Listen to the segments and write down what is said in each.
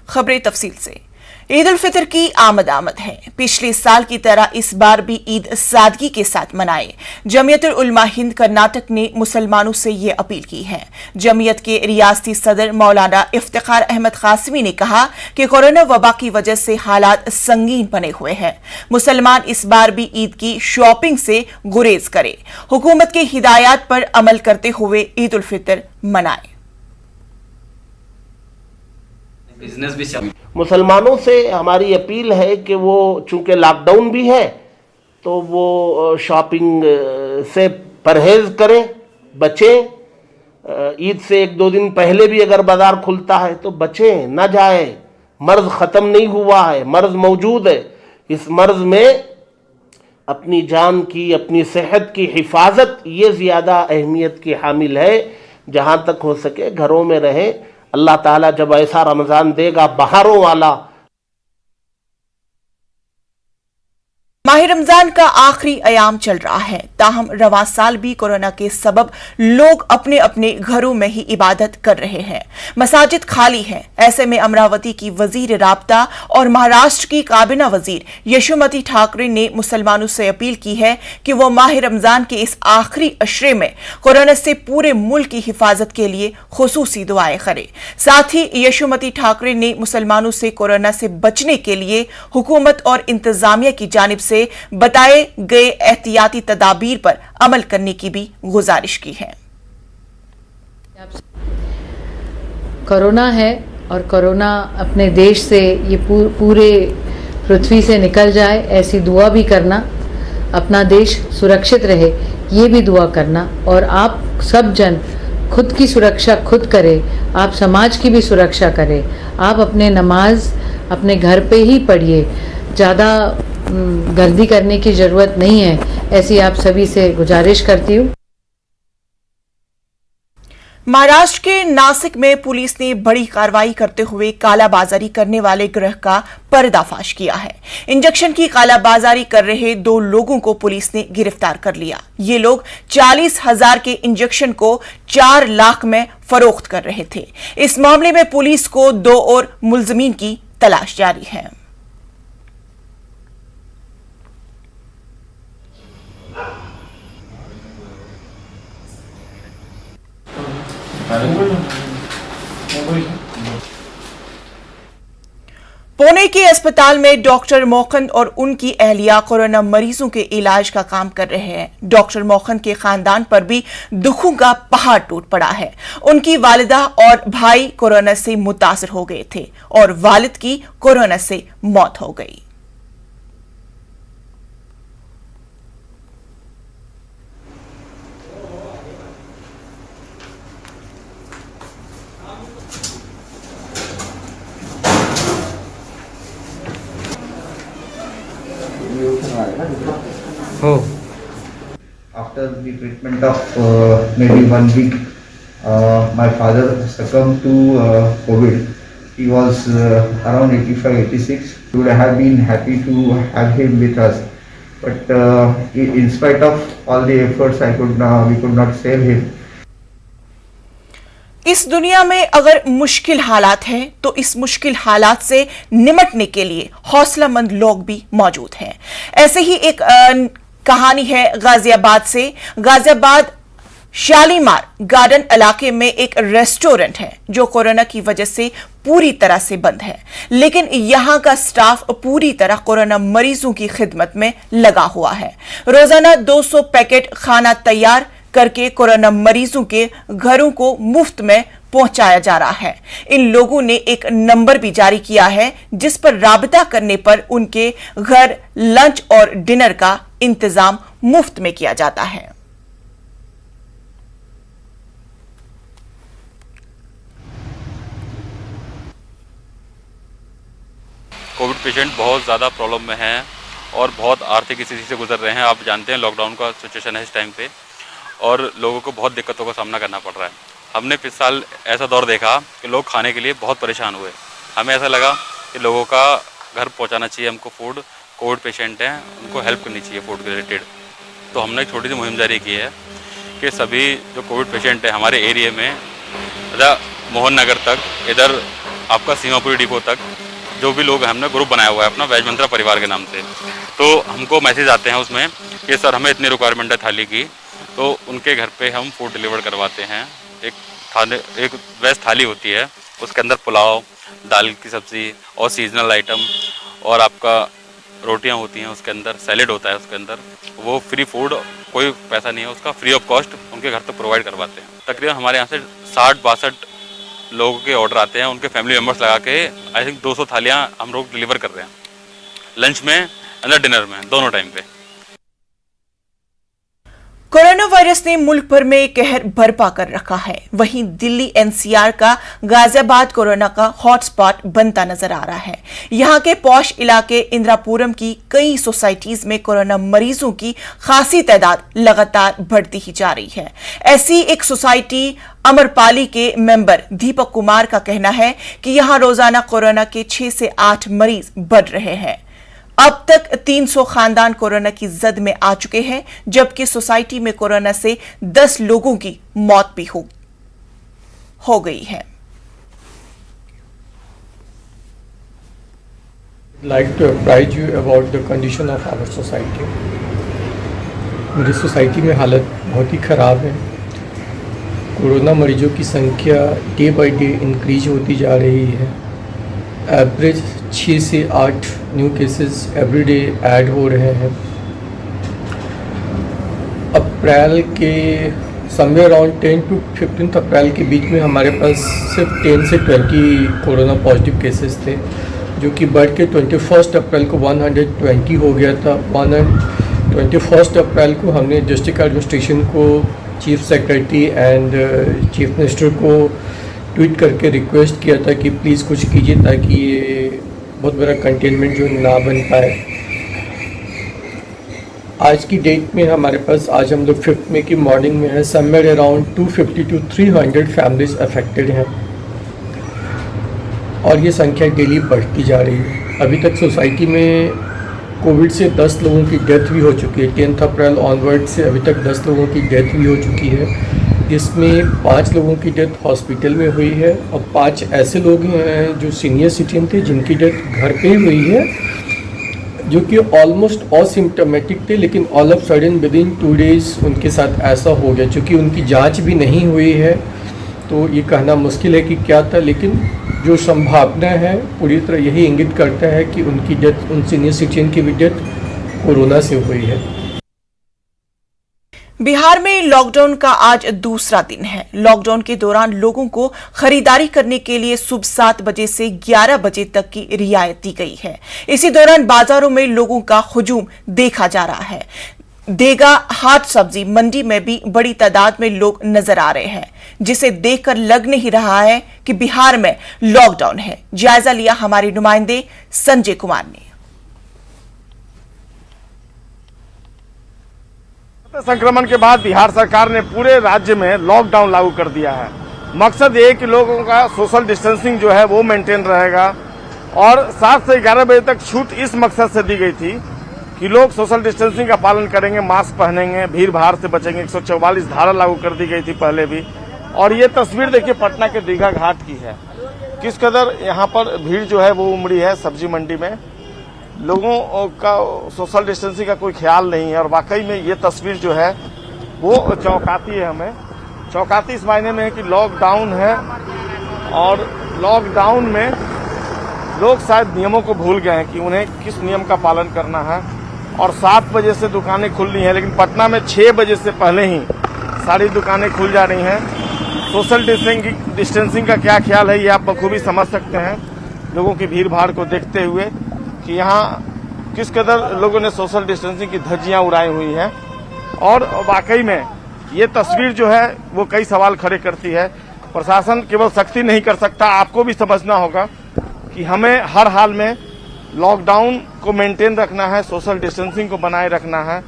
खबरें तफसील से। ईद उल फितर की आमद है। पिछले साल की तरह इस बार भी ईद सादगी के साथ मनाए। जमीयतुल उलमा हिंद कर्नाटक ने मुसलमानों से ये अपील की है। जमीयत के रियासती सदर मौलाना इफ्तिखार अहमद कासिमी ने कहा कि कोरोना वबा की वजह से हालात संगीन बने हुए हैं। मुसलमान इस बार भी ईद की शॉपिंग से गुरेज करें, हुकूमत के हिदायत पर अमल करते हुए ईद उल फितर मनाए। मुसलमानों से हमारी अपील है कि वो चूंकि लॉकडाउन भी है तो वो शॉपिंग से परहेज करें, बचें। ईद से 1-2 दिन पहले भी अगर बाजार खुलता है तो बचें, ना जाए। मर्ज ख़त्म नहीं हुआ है, मर्ज मौजूद है। इस मर्ज में अपनी जान की, अपनी सेहत की हिफाजत ये ज़्यादा अहमियत की हामिल है। जहाँ तक हो सके घरों में रहें। अल्लाह ताला जब ऐसा रमज़ान देगा बहारों वाला। माह रमजान का आखिरी अयाम चल रहा है, ताहम रवां साल भी कोरोना के सबब लोग अपने अपने घरों में ही इबादत कर रहे हैं। मसाजिद खाली हैं। ऐसे में अमरावती की वजीर राब्ता और महाराष्ट्र की काबिना वजीर यशोमती ठाकरे ने मुसलमानों से अपील की है कि वो माह रमजान के इस आखिरी अशरे में कोरोना से पूरे मुल्क की हिफाजत के लिए खुसूसी दुआएं करें। साथ ही यशोमती ठाकरे ने मुसलमानों से कोरोना से बचने के लिए हुकूमत और इंतजामिया की जानिब से बताए गए एहतियाती तदाबीर पर अमल करने की भी गुजारिश की है। कोरोना है और कोरोना अपने देश से ये पूरे पृथ्वी से निकल जाए, ऐसी दुआ भी करना। अपना देश सुरक्षित रहे ये भी दुआ करना। और आप सब जन खुद की सुरक्षा खुद करें, आप समाज की भी सुरक्षा करें। आप अपने नमाज अपने घर पे ही पढ़िए, ज़्यादा गर्दी करने की ज़रूरत नहीं है, ऐसी आप सभी से गुजारिश करती हूँ। महाराष्ट्र के नासिक में पुलिस ने बड़ी कार्रवाई करते हुए कालाबाजारी करने वाले गिरोह का पर्दाफाश किया है। इंजेक्शन की कालाबाजारी कर रहे 2 लोगों को पुलिस ने गिरफ्तार कर लिया। ये लोग 40,000 के इंजेक्शन को 4 लाख में फरोख्त कर रहे थे। इस मामले में पुलिस को 2 और मुलजमीन की तलाश जारी है। पुणे के अस्पताल में डॉक्टर मोखंद और उनकी अहलिया कोरोना मरीजों के इलाज का काम कर रहे हैं। डॉक्टर मोखंद के खानदान पर भी दुखों का पहाड़ टूट पड़ा है। उनकी वालिदा और भाई कोरोना से मुतासर हो गए थे और वालिद की कोरोना से मौत हो गई। Oh. After the treatment of maybe 1 week, my father succumbed to COVID. He was around 85-86. We would have been happy to have him with us, but in spite of all the efforts, we could not save him. इस दुनिया में अगर मुश्किल हालात हैं तो इस मुश्किल हालात से निमटने के लिए हौसलामंद लोग भी मौजूद हैं। ऐसे ही एक कहानी है गाजियाबाद से। गाजियाबाद शालीमार गार्डन इलाके में एक रेस्टोरेंट है जो कोरोना की वजह से पूरी तरह से बंद है, लेकिन यहां का स्टाफ पूरी तरह कोरोना मरीजों की खिदमत में लगा हुआ है। रोजाना 200 पैकेट खाना तैयार करके कोरोना मरीजों के घरों को मुफ्त में पहुंचाया जा रहा है। इन लोगों ने एक नंबर भी जारी किया है जिस पर राबता करने पर उनके घर लंच और डिनर का इंतजाम मुफ्त में किया जाता है। कोविड पेशेंट बहुत ज़्यादा प्रॉब्लम में हैं और बहुत आर्थिक स्थिति से गुजर रहे हैं। आप जानते हैं लॉकडाउन का सिचुएशन है इस टाइम पे और लोगों को बहुत दिक्कतों का सामना करना पड़ रहा है। हमने पिछले साल ऐसा दौर देखा कि लोग खाने के लिए बहुत परेशान हुए। हमें ऐसा लगा कि लोगों का घर पहुंचाना चाहिए हमको फूड। कोविड पेशेंट हैं, उनको हेल्प करनी चाहिए फूड के रिलेटेड। तो हमने एक छोटी सी मुहिम जारी की है कि सभी जो कोविड पेशेंट हैं हमारे एरिया में मोहन नगर तक इधर आपका सीमापुरी डिपो तक जो भी लोग हैं, हमने ग्रुप बनाया हुआ है अपना वेज मंत्रा परिवार के नाम से। तो हमको मैसेज आते हैं उसमें कि सर हमें इतनी रिक्वायरमेंट है थाली की, तो उनके घर पे हम फूड डिलीवर करवाते हैं। एक वेज थाली होती है, उसके अंदर पुलाव, दाल की सब्ज़ी और सीजनल आइटम और आपका रोटियां होती हैं, उसके अंदर सैलेड होता है, उसके अंदर वो फ्री फूड, कोई पैसा नहीं है उसका, फ्री ऑफ कॉस्ट उनके घर तक प्रोवाइड करवाते हैं। तकरीबन हमारे यहाँ से 60-62 लोगों के ऑर्डर आते हैं, उनके फैमिली मेम्बर्स लगा के आई थिंक 200 थालियाँ हम लोग डिलीवर कर रहे हैं, लंच में अंदर डिनर में, दोनों टाइम पे। कोरोना वायरस ने मुल्क भर में कहर बरपा कर रखा है। वहीं दिल्ली एनसीआर का गाजियाबाद कोरोना का हॉटस्पॉट बनता नजर आ रहा है। यहां के पॉश इलाके इंदिरापुरम की कई सोसाइटीज में कोरोना मरीजों की खासी तादाद लगातार बढ़ती ही जा रही है। ऐसी एक सोसाइटी अमरपाली के मेंबर दीपक कुमार का कहना है कि यहां रोजाना कोरोना के 6 से 8 मरीज बढ़ रहे हैं। अब तक 300 खानदान कोरोना की जद में आ चुके हैं, जबकि सोसाइटी में कोरोना से 10 लोगों की मौत भी हो गई है। like to apprise you about the condition of our society. मेरी सोसाइटी में हालत बहुत ही ख़राब है। कोरोना मरीजों की संख्या डे बाय डे इंक्रीज होती जा रही है। एवरेज 6 से 8 new cases every day add हो रहे हैं। अप्रैल के समवेयर अराउंड 10 to 15 अप्रैल के बीच में हमारे पास सिर्फ 10 से 20 कोरोना पॉजिटिव केसेस थे, जो कि बढ़ के 21 अप्रैल को 120 हो गया था। 21 अप्रैल को हमने डिस्ट्रिक्ट एडमिनिस्ट्रेशन को, chief secretary and chief minister को ट्वीट करके रिक्वेस्ट किया था कि प्लीज़ कुछ कीजिए ताकि ये बहुत बड़ा कंटेनमेंट जो ना बन पाए। आज की डेट में हमारे पास, आज हम लोग 5 मई की मॉर्निंग में है, somewhere around 250 to 300 families affected हैं और ये संख्या डेली बढ़ती जा रही है। अभी तक सोसाइटी में कोविड से 10 लोगों की डेथ भी हो चुकी है। 10 अप्रैल ऑनवर्ड से अभी तक 10 लोगों की डेथ भी हो चुकी है, जिसमें 5 लोगों की डेथ हॉस्पिटल में हुई है और 5 ऐसे लोग हैं जो सीनियर सिटीजन थे जिनकी डेथ घर पे ही हुई है, जो कि ऑलमोस्ट असिम्प्टोमेटिक थे, लेकिन all of sudden with in 2 days उनके साथ ऐसा हो गया। चूँकि उनकी जांच भी नहीं हुई है तो ये कहना मुश्किल है कि क्या था, लेकिन जो संभावना है पूरी तरह यही इंगित करता है कि उनकी डेथ, उन सीनियर सिटीजन की भी डेथ कोरोना से हुई है। बिहार में लॉकडाउन का आज दूसरा दिन है। लॉकडाउन के दौरान लोगों को खरीदारी करने के लिए सुबह 7 बजे से 11 बजे तक की रियायत दी गई है। इसी दौरान बाजारों में लोगों का हुजूम देखा जा रहा है। देगा हाट सब्जी मंडी में भी बड़ी तादाद में लोग नजर आ रहे हैं, जिसे देखकर लग नहीं रहा है कि बिहार में लॉकडाउन है। जायजा लिया हमारे नुमाइंदे संजय कुमार ने। संक्रमण के बाद बिहार सरकार ने पूरे राज्य में लॉकडाउन लागू कर दिया है। मकसद ये कि लोगों का सोशल डिस्टेंसिंग जो है वो मेंटेन रहेगा और 7 से 11 बजे तक छूट इस मकसद से दी गई थी कि लोग सोशल डिस्टेंसिंग का पालन करेंगे, मास्क पहनेंगे, भीड़ भाड़ से बचेंगे। 144 धारा लागू कर दी गई थी पहले भी। और ये तस्वीर देखिए पटना के दीघा घाट की है, किस कदर यहाँ पर भीड़ जो है वो उमड़ी है सब्जी मंडी में। लोगों का सोशल डिस्टेंसिंग का कोई ख्याल नहीं है और वाकई में ये तस्वीर जो है वो चौंकाती है। हमें चौंकाती इस मायने में है कि लॉकडाउन है और लॉकडाउन में लोग शायद नियमों को भूल गए हैं कि उन्हें किस नियम का पालन करना है। और 7 बजे से दुकानें खुल रही हैं, लेकिन पटना में 6 बजे से पहले ही सारी दुकानें खुल जा रही हैं। सोशल डिस्टेंसिंग का क्या ख्याल है ये आप बखूबी समझ सकते हैं लोगों की भीड़ भाड़ को देखते हुए कि यहाँ किस कदर लोगों ने सोशल डिस्टेंसिंग की धज्जियां उड़ाई हुई हैं। और वाकई में ये तस्वीर जो है वो कई सवाल खड़े करती है। प्रशासन केवल सख्ती नहीं कर सकता, आपको भी समझना होगा कि हमें हर हाल में लॉकडाउन को मेंटेन रखना है, सोशल डिस्टेंसिंग को बनाए रखना है।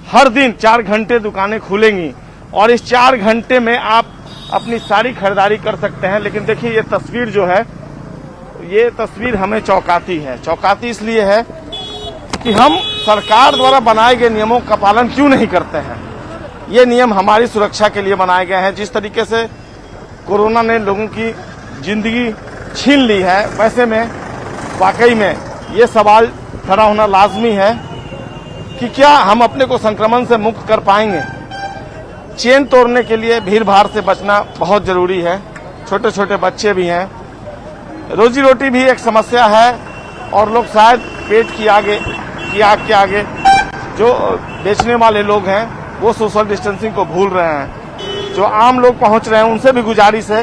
हर दिन 4 घंटे दुकानें खुलेंगी और इस 4 घंटे में आप अपनी सारी खरीदारी कर सकते हैं। लेकिन देखिए ये तस्वीर जो है, ये तस्वीर हमें चौंकाती है। चौंकाती इसलिए है कि हम सरकार द्वारा बनाए गए नियमों का पालन क्यों नहीं करते हैं। ये नियम हमारी सुरक्षा के लिए बनाए गए हैं। जिस तरीके से कोरोना ने लोगों की जिंदगी छीन ली है, वैसे में वाकई में ये सवाल खड़ा होना लाजमी है कि क्या हम अपने को संक्रमण से मुक्त कर पाएंगे। चेन तोड़ने के लिए भीड़ भाड़ से बचना बहुत जरूरी है। छोटे छोटे बच्चे भी हैं, रोजी रोटी भी एक समस्या है और लोग शायद पेट की आग के आगे जो बेचने वाले लोग हैं वो सोशल डिस्टेंसिंग को भूल रहे हैं। जो आम लोग पहुंच रहे हैं उनसे भी गुजारिश है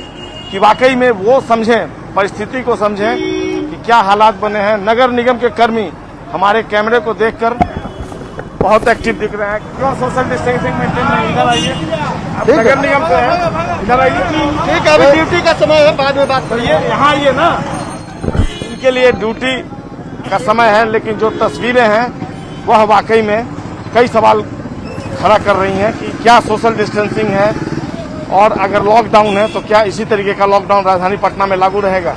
कि वाकई में वो समझें, परिस्थिति को समझें कि क्या हालात बने हैं। नगर निगम के कर्मी हमारे कैमरे को देखकर बहुत एक्टिव दिख रहे हैं। क्यों सोशल डिस्टेंसिंग मेंटेन नहीं? इधर आइए, आप नगर निगम से हैं, इधर आइए। ठीक है, अभी ड्यूटी का समय है, बाद में बात करिए। यहाँ आइए ना, इनके लिए ड्यूटी का समय है, लेकिन जो तस्वीरें हैं वह वाकई में कई सवाल खड़ा कर रही हैं कि क्या सोशल डिस्टेंसिंग है और अगर लॉकडाउन है तो क्या इसी तरीके का लॉकडाउन राजधानी पटना में लागू रहेगा।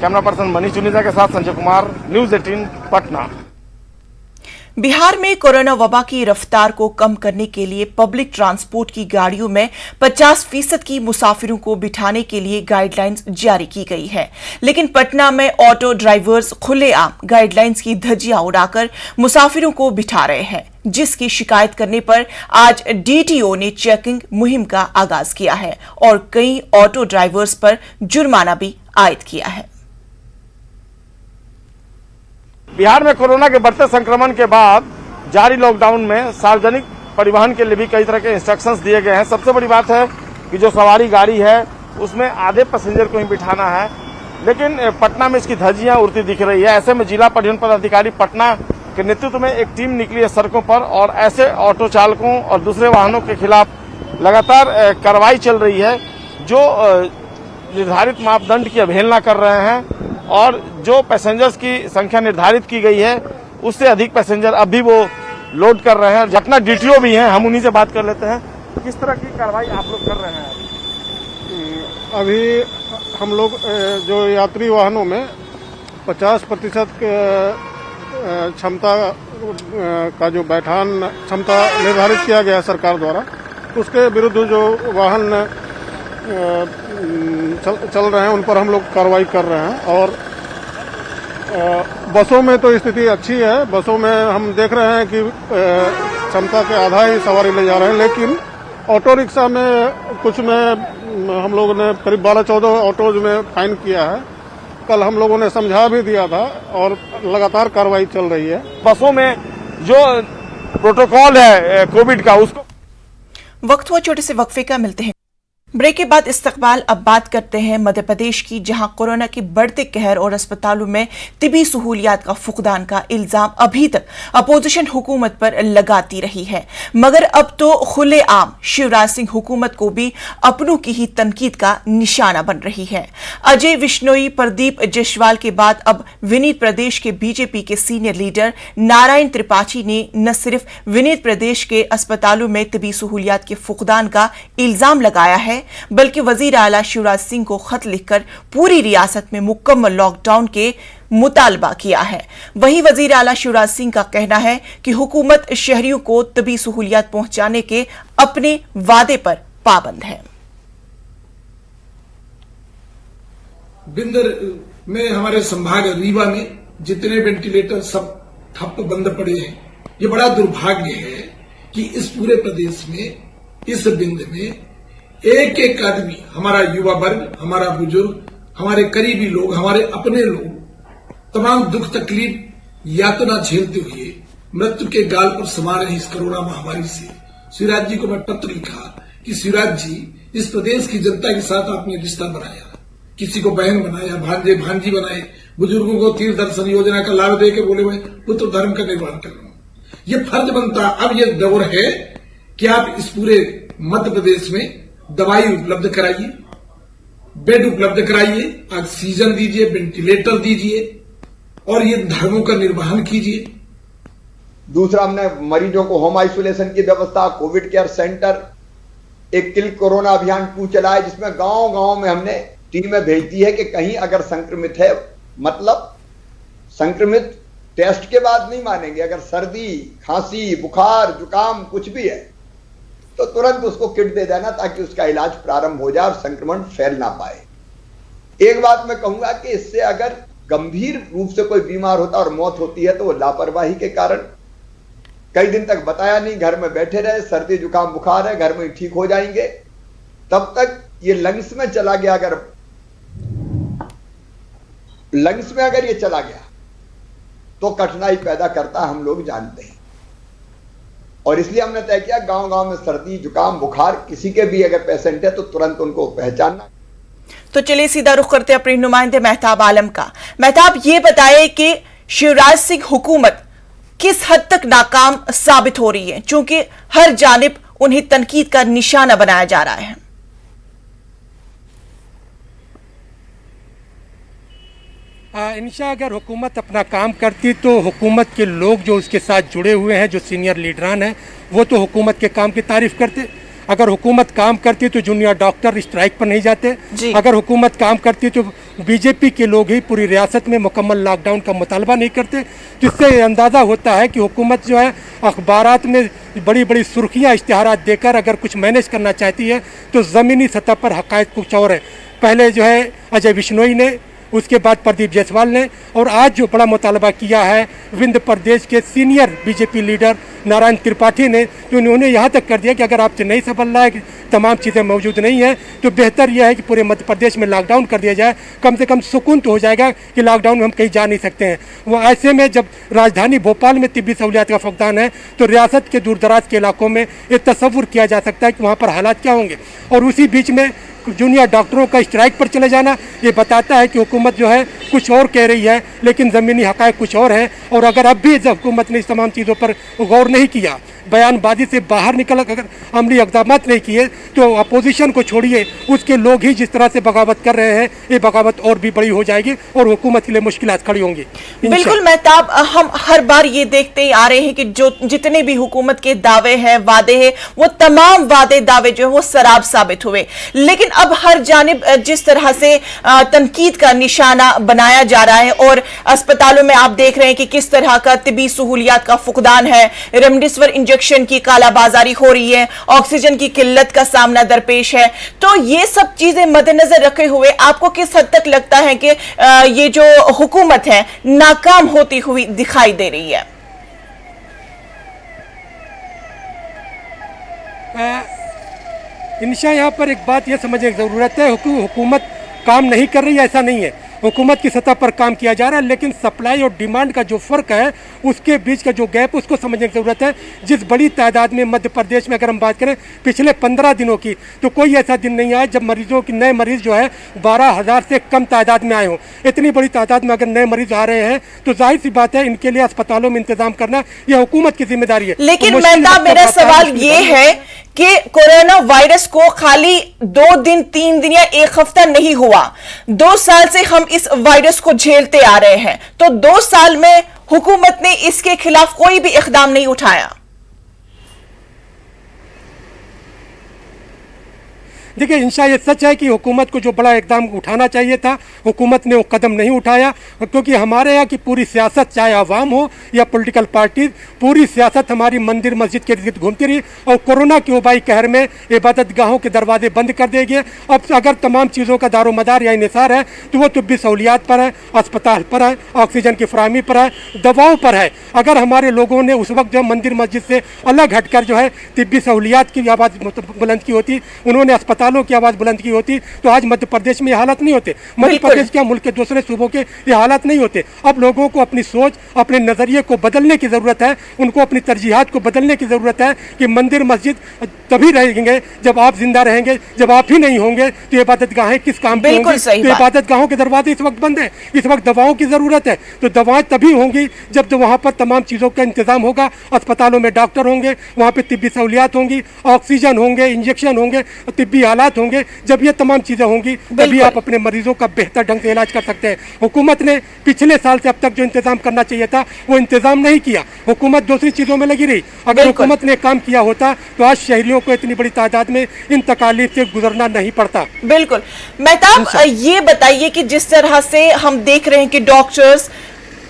कैमरा पर्सन मनीष चुनीजा के साथ संजय कुमार, न्यूज 18 पटना। बिहार में कोरोना वबा की रफ्तार को कम करने के लिए पब्लिक ट्रांसपोर्ट की गाड़ियों में 50% की मुसाफिरों को बिठाने के लिए गाइडलाइंस जारी की गई है, लेकिन पटना में ऑटो ड्राइवर्स खुलेआम गाइडलाइंस की धज्जियां उड़ाकर मुसाफिरों को बिठा रहे हैं, जिसकी शिकायत करने पर आज डीटीओ ने चेकिंग मुहिम का आगाज किया है और कई ऑटो ड्राइवर्स पर जुर्माना भी आयद किया है। बिहार में कोरोना के बढ़ते संक्रमण के बाद जारी लॉकडाउन में सार्वजनिक परिवहन के लिए भी कई तरह के इंस्ट्रक्शंस दिए गए हैं। सबसे बड़ी बात है कि जो सवारी गाड़ी है उसमें आधे पैसेंजर को ही बिठाना है, लेकिन पटना में इसकी धज्जियां उड़ती दिख रही है। ऐसे में जिला परिवहन पदाधिकारी पटना के नेतृत्व में एक टीम निकली है सड़कों पर और ऐसे ऑटो चालकों और दूसरे वाहनों के खिलाफ लगातार कार्रवाई चल रही है जो निर्धारित मापदंड की अवहेलना कर रहे हैं और जो पैसेंजर्स की संख्या निर्धारित की गई है उससे अधिक पैसेंजर अभी वो लोड कर रहे हैं। पटना डीटीओ भी हैं, हम उन्हीं से बात कर लेते हैं। किस तरह की कार्रवाई आप लोग कर रहे हैं? अभी हम लोग जो यात्री वाहनों में 50% क्षमता का जो बैठान क्षमता निर्धारित किया गया है सरकार द्वारा, उसके विरुद्ध जो वाहन चल रहे हैं उन पर हम लोग कार्रवाई कर रहे हैं। और बसों में तो स्थिति अच्छी है, बसों में हम देख रहे हैं कि क्षमता के आधा ही सवारी ले जा रहे हैं, लेकिन ऑटो रिक्शा में कुछ में हम लोगों ने करीब 12-14 ऑटोज में फाइन किया है। कल हम लोगों ने समझा भी दिया था और लगातार कार्रवाई चल रही है। बसों में जो प्रोटोकॉल है कोविड का उसको। वक्त हुआ छोटे से वक्फे का, मिलते हैं ब्रेक के बाद इस्तकबाल। अब बात करते हैं मध्य प्रदेश की, जहां कोरोना के बढ़ते कहर और अस्पतालों में तिबी सहूलियात का फुकदान का इल्जाम अभी तक अपोजिशन हुकूमत पर लगाती रही है, मगर अब तो खुलेआम शिवराज सिंह हुकूमत को भी अपनों की ही तनकीद का निशाना बन रही है। अजय विश्नोई, प्रदीप जायसवाल के बाद अब विनीत प्रदेश के बीजेपी के सीनियर लीडर नारायण त्रिपाठी ने न सिर्फ विनीत प्रदेश के अस्पतालों में तिबी सहूलियात के फुकदान का इल्जाम लगाया है, बल्कि वजीर आला शिवराज सिंह को खत लिखकर पूरी रियासत में मुकम्मल लॉकडाउन के मुतालबा किया है। वहीं वजीर आला शिवराज सिंह का कहना है कि हुकूमत शहरियों को तबी सहूलियात पहुंचाने के अपने वादे पर पाबंद है। बिंदर में हमारे संभाग रीवा में जितने वेंटिलेटर सब ठप बंद पड़े हैं। ये बड़ा दुर्भाग्य है कि इस पूरे प्रदेश में इस बिंद में एक एक आदमी, हमारा युवा वर्ग, हमारा बुजुर्ग, हमारे करीबी लोग, हमारे अपने लोग तमाम दुख तकलीफ यातना झेलते हुए मृत्यु के गाल पर समा रहे इस कोरोना महामारी से। शिवराज जी को मैं पत्र लिखा कि शिवराज जी, इस प्रदेश की जनता के साथ आपने रिश्ता बनाया, किसी को बहन बनाया, भांजे भांजी बनाए, बुजुर्गों को तीर्थ दर्शन योजना का लाभ दे के बोले मैं पुत्र धर्म का निर्माण कर रहा हूं। ये फर्ज बनता, अब ये दौर है कि आप इस पूरे मध्य प्रदेश में दवाई उपलब्ध कराइए, बेड उपलब्ध कराइए, ऑक्सीजन दीजिए, वेंटिलेटर दीजिए और ये धर्मों का निर्वहन कीजिए। दूसरा, हमने मरीजों को होम आइसोलेशन की व्यवस्था, कोविड केयर सेंटर, एक किल कोरोना अभियान 2 चलाए, जिसमें गांव-गांव में हमने टीमें भेज दी है कि कहीं अगर संक्रमित है, मतलब संक्रमित टेस्ट के बाद नहीं मानेंगे, अगर सर्दी, खांसी, बुखार, जुकाम कुछ भी है तो तुरंत उसको किट दे देना ताकि उसका इलाज प्रारंभ हो जाए और संक्रमण फैल ना पाए। एक बात मैं कहूंगा कि इससे अगर गंभीर रूप से कोई बीमार होता और मौत होती है तो वो लापरवाही के कारण, कई दिन तक बताया नहीं, घर में बैठे रहे, सर्दी जुकाम बुखार है, घर में ठीक हो जाएंगे, तब तक ये लंग्स में चला गया। अगर लंग्स में अगर ये चला गया तो कठिनाई पैदा करता, हम लोग जानते हैं। और इसलिए हमने तय किया गांव गांव में सर्दी जुकाम बुखार किसी के भी अगर पेशेंट है तो तुरंत उनको पहचानना। तो चलिए सीधा रुख करते हैं अपने नुमाइंदे मेहताब आलम का। मेहताब, ये बताइए कि शिवराज सिंह हुकूमत किस हद तक नाकाम साबित हो रही है, चूंकि हर जानिब उन्हें तनकीद का निशाना बनाया जा रहा है। इंशा अगर हुकूमत अपना काम करती तो हुकूमत के लोग जो उसके साथ जुड़े हुए हैं, जो सीनियर लीडरान हैं, वो तो हुकूमत के काम की तारीफ करते। अगर हुकूमत काम करती तो जूनियर डॉक्टर स्ट्राइक पर नहीं जाते। अगर हुकूमत काम करती तो बीजेपी के लोग ही पूरी रियासत में मुकम्मल लॉकडाउन का मुतालबा नहीं करते। तो इससे अंदाज़ा होता है कि हुकूमत जो है अखबारात में बड़ी बड़ी सुर्खियाँ इश्तिहारात देकर अगर कुछ मैनेज करना चाहती है तो ज़मीनी सतह पर हक़ाइक़ कुछ और है। पहले जो है अजय बिश्नोई ने, उसके बाद प्रदीप जायसवाल ने, और आज जो बड़ा मुतालबा किया है विंध्य प्रदेश के senior BJP leader Narayan Tripathi ने, तो उन्होंने यहाँ तक कर दिया कि अगर आपसे नहीं संभल रहा है कि तमाम चीज़ें मौजूद नहीं है तो बेहतर यह है कि पूरे मध्य प्रदेश में लॉकडाउन कर दिया जाए। कम से कम सुकून तो हो जाएगा कि लॉकडाउन में हम कहीं जा नहीं सकते हैं। वो ऐसे में जब राजधानी भोपाल में तिब्बी सहूलियात का फुकदान है तो रियासत के दूर दराज के इलाकों में ये तसव्वुर किया जा सकता है कि वहाँ पर हालात क्या होंगे। और उसी बीच में जूनियर डॉक्टरों का स्ट्राइक पर चले जाना ये बताता है कि हुकूमत जो है कुछ और कह रही है लेकिन ज़मीनी हक़ाइक़ कुछ और है। और अगर अब भी हुकूमत ने इस तमाम चीज़ों पर गौर नहीं किया, बयानबाजी से बाहर निकल अगर अमली इक़दाम नहीं किए तो अपोजिशन को छोड़िए, उसके लोग ही जिस तरह से बगावत कर रहे हैं, ये बगावत और भी बड़ी हो जाएगी और हुकूमत के लिए मुश्किलात खड़ी होंगी। बिल्कुल मेहताब, हम हर बार ये देखते ही आ रहे हैं कि जो जितने भी हुकूमत के दावे हैं, वादे हैं, वो तमाम वादे दावे जो है वो शराब साबित हुए। लेकिन अब हर जानिब जिस तरह से तनकीद का निशाना बनाया जा रहा है और अस्पतालों में आप देख रहे हैं कि किस तरह का तिब्बी सहूलियात का फुकदान है, रेमडेसिविर इंजेक्शन की कालाबाजारी हो रही है, ऑक्सीजन की किल्लत का सामना दरपेश है, तो ये सब चीजें मद्देनजर रखे हुए आपको किस हद तक लगता है कि ये जो हुकूमत है नाकाम होती हुई दिखाई दे रही है? इंशा यहाँ पर एक बात यह समझने की ज़रूरत है, हुकूमत काम नहीं कर रही है ऐसा नहीं है। हुकूमत की सतह पर काम किया जा रहा है, लेकिन सप्लाई और डिमांड का जो फ़र्क है उसके बीच का जो गैप उसको समझने की ज़रूरत है। जिस बड़ी तादाद में मध्य प्रदेश में अगर हम बात करें पिछले 15 दिनों की, तो कोई ऐसा दिन नहीं आया जब मरीजों की नए मरीज़ जो है 12,000 से कम तादाद में आए हों। इतनी बड़ी तादाद में अगर नए मरीज आ रहे हैं तो जाहिर सी बात है इनके लिए अस्पतालों में इंतजाम करना यह हुकूमत की जिम्मेदारी है। लेकिन मेरा सवाल ये है कि कोरोना वायरस को खाली 2 दिन 3 दिन या 1 हफ्ता नहीं हुआ, 2 साल से हम इस वायरस को झेलते आ रहे हैं, तो 2 साल में हुकूमत ने इसके खिलाफ कोई भी इक़दाम नहीं उठाया। देखिए इंशा ये सच है कि हुकूमत को जो बड़ा इकदाम उठाना चाहिए था हुकूमत ने वो कदम नहीं उठाया, क्योंकि हमारे यहाँ की पूरी सियासत, चाहे आवाम हो या पॉलिटिकल पार्टी, पूरी सियासत हमारी मंदिर मस्जिद के इर्द घूमती रही और कोरोना के वबाई कहर में इबादत गाहों के दरवाजे बंद कर दिए गए। अब अगर तमाम चीज़ों का दारोमदार या इन्हिसार है तो वो तिब्बी सहूलियात पर है, अस्पताल पर है, ऑक्सीजन की फराहमी पर है, दवाओं पर है। अगर हमारे लोगों ने उस वक्त जो मंदिर मस्जिद से अलग हटकर जो है तिब्बी सहूलियात की आवाज़ बुलंद की होती, उन्होंने अस्पतालों की आवाज़ बुलंद की होती, तो आज मध्य प्रदेश में ये हालत नहीं होते। मध्य प्रदेश क्या मुल्क के दूसरे सूबों के ये हालात नहीं होते। अब लोगों को अपनी सोच, अपने नज़रिए को बदलने की ज़रूरत है, उनको अपनी तरजीहात को बदलने की ज़रूरत है कि मंदिर मस्जिद तभी रहेंगे जब आप जिंदा रहेंगे, जब आप ही नहीं होंगे तो इबादत गाहें किस काम की होंगी। तो इबादत गाहों के दरवाजे इस वक्त बंद हैं, इस वक्त दवाओं की ज़रूरत है, तो दवाएं तभी होंगी जब तो वहाँ पर तमाम चीज़ों का इंतजाम होगा, अस्पतालों में डॉक्टर होंगे, वहाँ पर तिब्बी सहूलियात होंगी, ऑक्सीजन होंगे, इंजेक्शन होंगे, तिब्बी हालात होंगे। जब ये तमाम चीज़ें होंगी तभी आप अपने मरीजों का बेहतर ढंग से इलाज कर सकते हैं। हुकूमत ने पिछले साल से अब तक जो इंतजाम करना चाहिए था वो इंतजाम नहीं किया, हुकूमत दूसरी चीज़ों में लगी रही। अगर हुकूमत ने काम किया होता तो आज शहरियों को इतनी बड़ी तादाद में इन तकालीफ से गुजरना नहीं पड़ता। बिल्कुल। मेहताब ये बताइए कि जिस तरह से हम देख रहे हैं कि डॉक्टर्स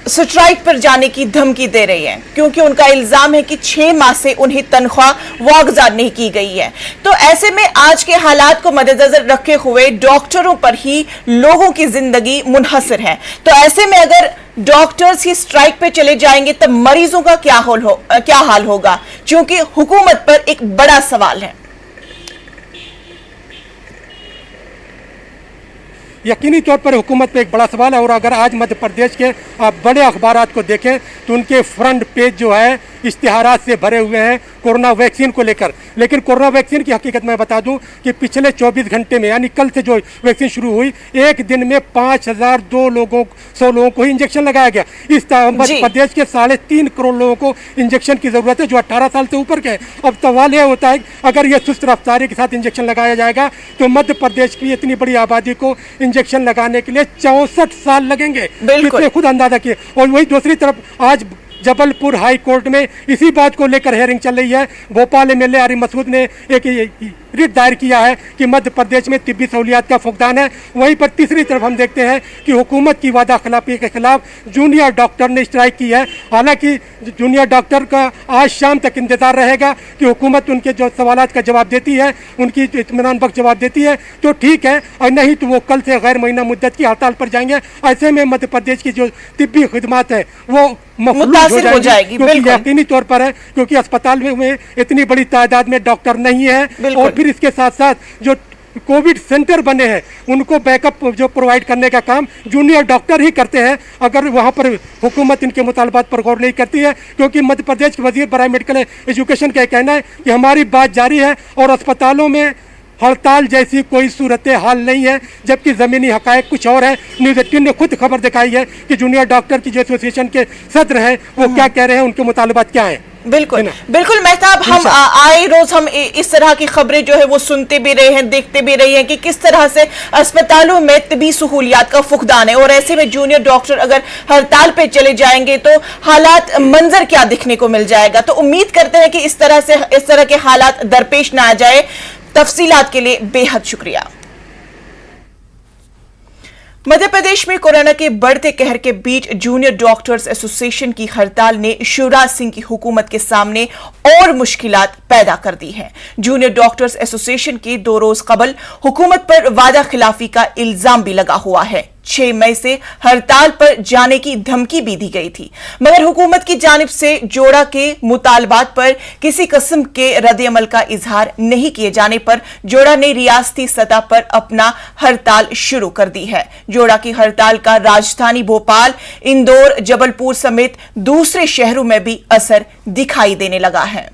स्ट्राइक पर जाने की धमकी दे रही है, क्योंकि उनका इल्जाम है कि 6 माह से उन्हें तनख्वाह वागजा नहीं की गई है। तो ऐसे में आज के हालात को मद्देनजर रखे हुए डॉक्टरों पर ही लोगों की जिंदगी मुनहसर है। तो ऐसे में अगर डॉक्टर्स ही स्ट्राइक पे चले जाएंगे तब मरीजों का क्या हाल होगा, क्योंकि हुकूमत पर एक बड़ा सवाल है। यकीनी तौर पर हुकूमत पे एक बड़ा सवाल है। और अगर आज मध्य प्रदेश के आप बड़े अखबारात को देखें तो उनके फ्रंट पेज जो है इश्तिहारात से भरे हुए हैं कोरोना वैक्सीन को लेकर। लेकिन कोरोना वैक्सीन की हकीकत मैं बता दूं कि पिछले 24 घंटे में, यानी कल से जो वैक्सीन शुरू हुई, एक दिन में 5,002 लोगों को ही इंजेक्शन लगाया गया। इस मध्य प्रदेश के 3.5 करोड़ लोगों को इंजेक्शन की जरूरत है जो 18 साल से ऊपर के हैं। अब सवाल यह होता है अगर यह सुस्त रफ्तारी के साथ इंजेक्शन लगाया जाएगा तो मध्य प्रदेश की इतनी बड़ी आबादी को इंजेक्शन लगाने के लिए 64 साल लगेंगे। इससे खुद अंदाजा किए। और वही दूसरी तरफ आज जबलपुर हाई कोर्ट में इसी बात को लेकर हेयरिंग चल रही है। भोपाल एमएलए आरिफ मसूद ने एक रिट दायर किया है कि मध्य प्रदेश में तिब्बी सहूलियात का फुकदान है। वहीं पर तीसरी तरफ हम देखते हैं कि हुकूमत की वादा खिलाफी के खिलाफ जूनियर डॉक्टर ने स्ट्राइक की है। हालांकि जूनियर डॉक्टर का आज शाम तक इंतजार रहेगा कि हुकूमत उनके जो सवालात का जवाब देती है, उनकी इत्मीनान बख्श जवाब देती है तो ठीक है, और नहीं तो वो कल से गैर महीना मुद्दत की हड़ताल पर जाएंगे। ऐसे में मध्य प्रदेश की जो तिब्बी खिदमात है वो मुतासिर हो जाएगी। क्योंकि यकीनी तौर पर है, क्योंकि अस्पताल में इतनी बड़ी तादाद में डॉक्टर नहीं है। और फिर इसके साथ साथ जो कोविड सेंटर बने हैं उनको बैकअप जो प्रोवाइड करने का काम जूनियर डॉक्टर ही करते हैं। अगर वहां पर हुकूमत इनके मुतालबात पर गौर नहीं करती है, क्योंकि मध्य प्रदेश के वजीर बराए मेडिकल एजुकेशन का कहना है कि हमारी बात जारी है और अस्पतालों में हड़ताल जैसी कोई सूरत हाल नहीं है, जबकि ज़मीनी हकायक कुछ और है। न्यूज़ 18 ने खुद खबर दिखाई है कि जूनियर डॉक्टर की जो एसोसिएशन के सदर हैं वो क्या कह रहे हैं, उनके मुतालबात क्या हैं। बिल्कुल बिल्कुल मेहताब, हम आए रोज हम इस तरह की खबरें जो है वो सुनते भी रहे हैं, देखते भी रहे हैं कि किस तरह से अस्पतालों में तिब्बी सहूलियात का फुकदान है। और ऐसे में जूनियर डॉक्टर अगर हड़ताल पे चले जाएंगे तो हालात मंजर क्या दिखने को मिल जाएगा। तो उम्मीद करते हैं कि इस तरह के हालात दरपेश ना आ जाए। तफसीलात के लिए बेहद शुक्रिया। मध्य प्रदेश में कोरोना के बढ़ते कहर के बीच जूनियर डॉक्टर्स एसोसिएशन की हड़ताल ने शिवराज सिंह की हुकूमत के सामने और मुश्किलात पैदा कर दी है। जूनियर डॉक्टर्स एसोसिएशन के 2 रोज कबल हुकूमत पर वादा खिलाफी का इल्जाम भी लगा हुआ है। 6 मई से हड़ताल पर जाने की धमकी भी दी गई थी, मगर हुकूमत की जानिब से जोड़ा के मुतालबात पर किसी किस्म के रद्द-ए-अमल का इजहार नहीं किए जाने पर जोड़ा ने रियासती सतह पर अपना हड़ताल शुरू कर दी है। जोड़ा की हड़ताल का राजधानी भोपाल, इंदौर, जबलपुर समेत दूसरे शहरों में भी असर दिखाई देने लगा है।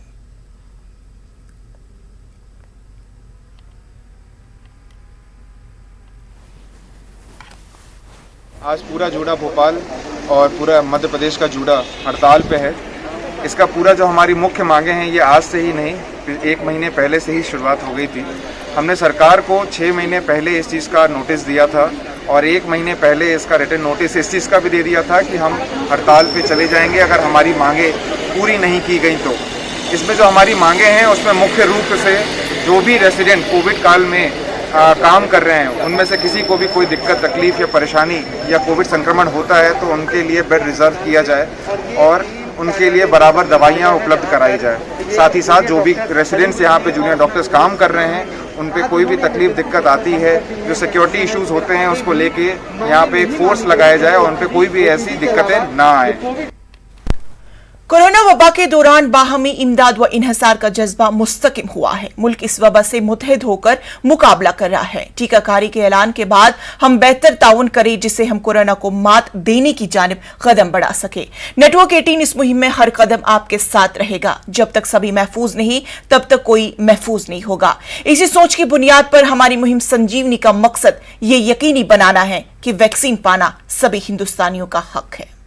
आज पूरा जूड़ा भोपाल और पूरा मध्य प्रदेश का जूड़ा हड़ताल पे है। इसका पूरा जो हमारी मुख्य मांगे हैं ये आज से ही नहीं, 1 महीने पहले से ही शुरुआत हो गई थी। हमने सरकार को 6 महीने पहले इस चीज़ का नोटिस दिया था और 1 महीने पहले इसका रिटन नोटिस इस चीज़ का भी दे दिया था कि हम हड़ताल पे चले जाएंगे अगर हमारी मांगे पूरी नहीं की गई तो। इसमें जो हमारी मांगे हैं उसमें मुख्य रूप से जो भी रेसिडेंट कोविड काल में काम कर रहे हैं उनमें से किसी को भी कोई दिक्कत, तकलीफ या परेशानी या कोविड संक्रमण होता है तो उनके लिए बेड रिजर्व किया जाए और उनके लिए बराबर दवाइयाँ उपलब्ध कराई जाए। साथ ही साथ जो भी रेसिडेंट्स यहाँ पे जूनियर डॉक्टर्स काम कर रहे हैं उन पे कोई भी तकलीफ, दिक्कत आती है, जो सिक्योरिटी इश्यूज होते हैं उसको लेके यहाँ पे एक फोर्स लगाया जाए और उन पे कोई भी ऐसी दिक्कतें ना आए। कोरोना वबा के दौरान बाहमी इमदाद व इन्हसार का जज्बा मुस्तकिम हुआ है। मुल्क इस वबा से मुतहद होकर मुकाबला कर रहा है। टीकाकारी के ऐलान के बाद हम बेहतर ताउन करें जिससे हम कोरोना को मात देने की जानिब कदम बढ़ा सके। नेटवर्क 18 इस मुहिम में हर कदम आपके साथ रहेगा। जब तक सभी महफूज नहीं तब तक कोई महफूज नहीं होगा। इसी सोच की बुनियाद पर हमारी मुहिम संजीवनी का मकसद ये यकीनी बनाना है कि वैक्सीन पाना सभी हिंदुस्तानियों का हक है।